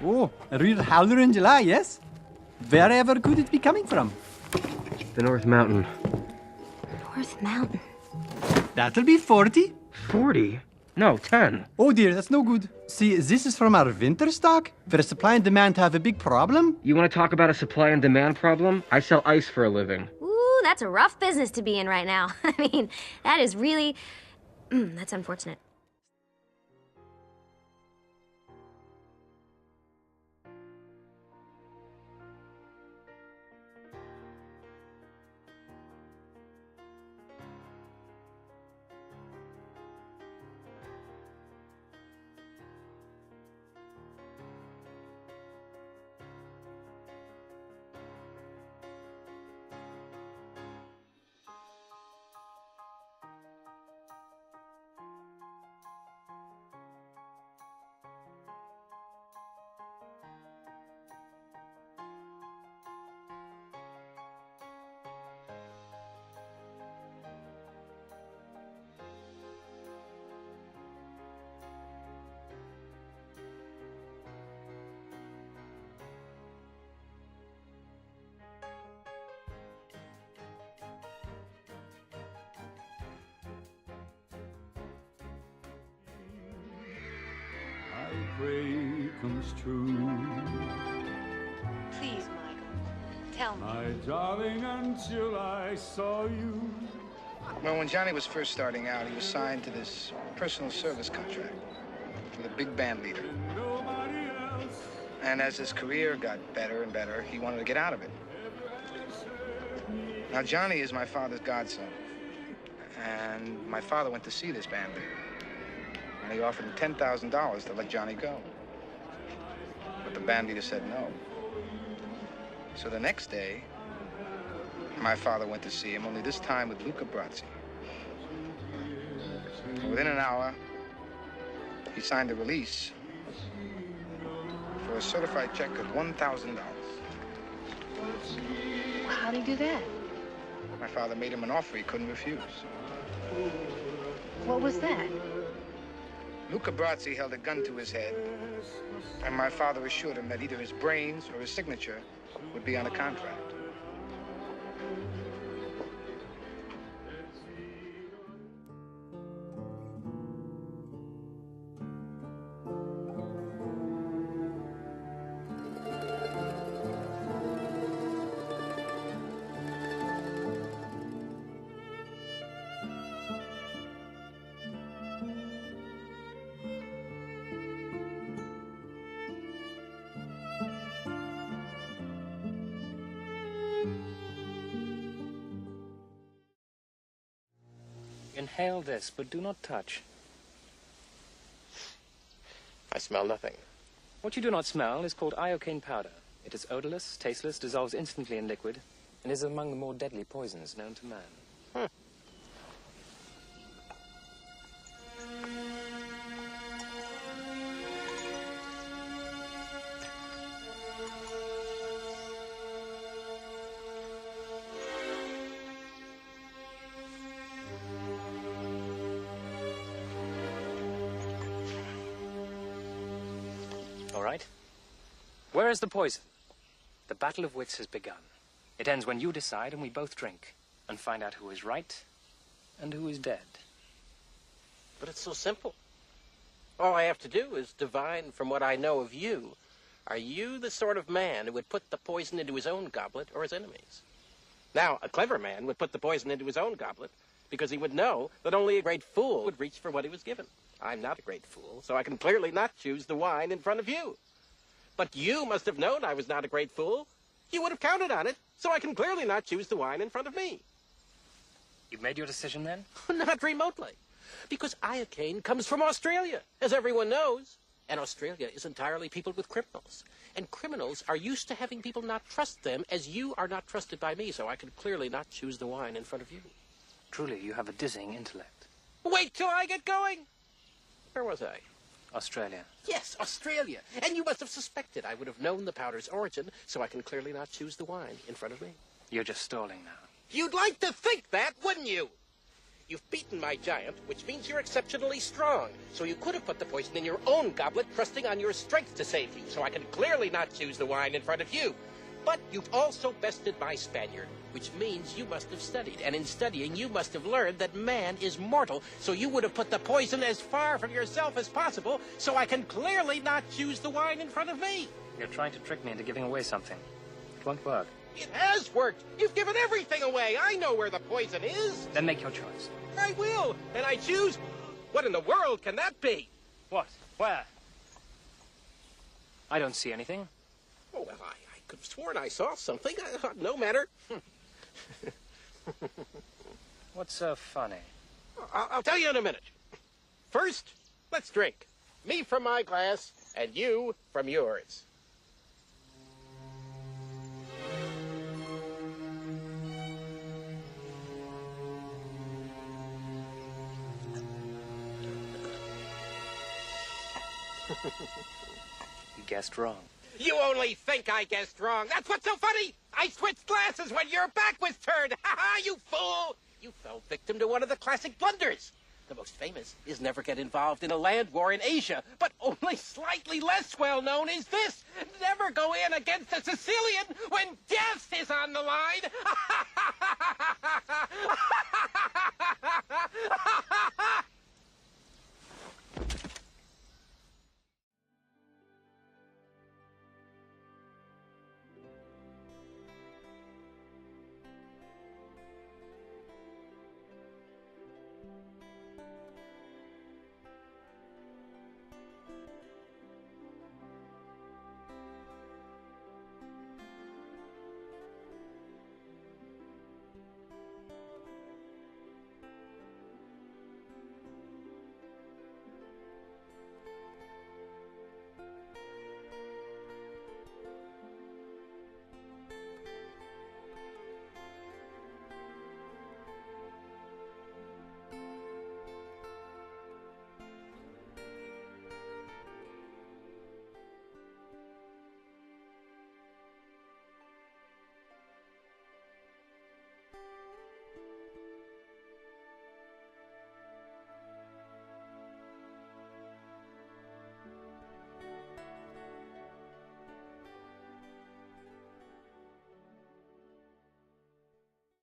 Oh, a real howler in July, yes? Wherever could it be coming from? The North Mountain. North Mountain. That'll be 40. 40? No, 10. Oh dear, that's no good. See, this is from our winter stock, where supply and demand have a big problem. You want to talk about a supply and demand problem? I sell ice for a living. Ooh, that's a rough business to be in right now. I mean, that is really... that's unfortunate. Pray comes true. Please, Michael, tell me. My darling, until I saw you. Well, when Johnny was first starting out, he was signed to this personal service contract with a big band leader. Nobody else. And as his career got better and better, he wanted to get out of it. Now, Johnny is my father's godson. And my father went to see this band leader. And he offered him $10,000 to let Johnny go. But the band leader said no. So the next day, my father went to see him, only this time with Luca Brasi. Within an hour, he signed a release for a certified check of $1,000. How'd he do that? My father made him an offer he couldn't refuse. What was that? Luca Brasi held a gun to his head, and my father assured him that either his brains or his signature would be on the contract. Inhale this, but do not touch. I smell nothing. What you do not smell is called iocane powder. It is odorless, tasteless, dissolves instantly in liquid, and is among the more deadly poisons known to man. All right. Where is the poison? The battle of wits has begun. It ends when you decide and we both drink and find out who is right and who is dead. But it's so simple. All I have to do is divine from what I know of you. Are you the sort of man who would put the poison into his own goblet or his enemy's? Now, a clever man would put the poison into his own goblet because he would know that only a great fool would reach for what he was given. I'm not a great fool, so I can clearly not choose the wine in front of you. But you must have known I was not a great fool. You would have counted on it, so I can clearly not choose the wine in front of me. You've made your decision then? Not remotely. Because iocane comes from Australia, as everyone knows. And Australia is entirely peopled with criminals. And criminals are used to having people not trust them, as you are not trusted by me, so I can clearly not choose the wine in front of you. Truly, you have a dizzying intellect. Wait till I get going! Where was I? Australia. Yes, Australia. And you must have suspected I would have known the powder's origin, so I can clearly not choose the wine in front of me. You're just stalling now. You'd like to think that, wouldn't you? You've beaten my giant, which means you're exceptionally strong. So you could have put the poison in your own goblet, trusting on your strength to save you, so I can clearly not choose the wine in front of you. But you've also bested my Spaniard, which means you must have studied. And in studying, you must have learned that man is mortal. So you would have put the poison as far from yourself as possible, so I can clearly not choose the wine in front of me. You're trying to trick me into giving away something. It won't work. It has worked. You've given everything away. I know where the poison is. Then make your choice. I will. And I choose... What in the world can that be? What? Where? I don't see anything. Oh, well, I could have sworn I saw something. No matter. What's so funny? I'll tell you in a minute. First, let's drink. Me from my glass, and you from yours. You guessed wrong. You only think I guessed wrong. That's what's so funny. I switched glasses when your back was turned. Ha ha, you fool. You fell victim to one of the classic blunders. The most famous is never get involved in a land war in Asia, but only slightly less well known is this. Never go in against a Sicilian when death is on the line.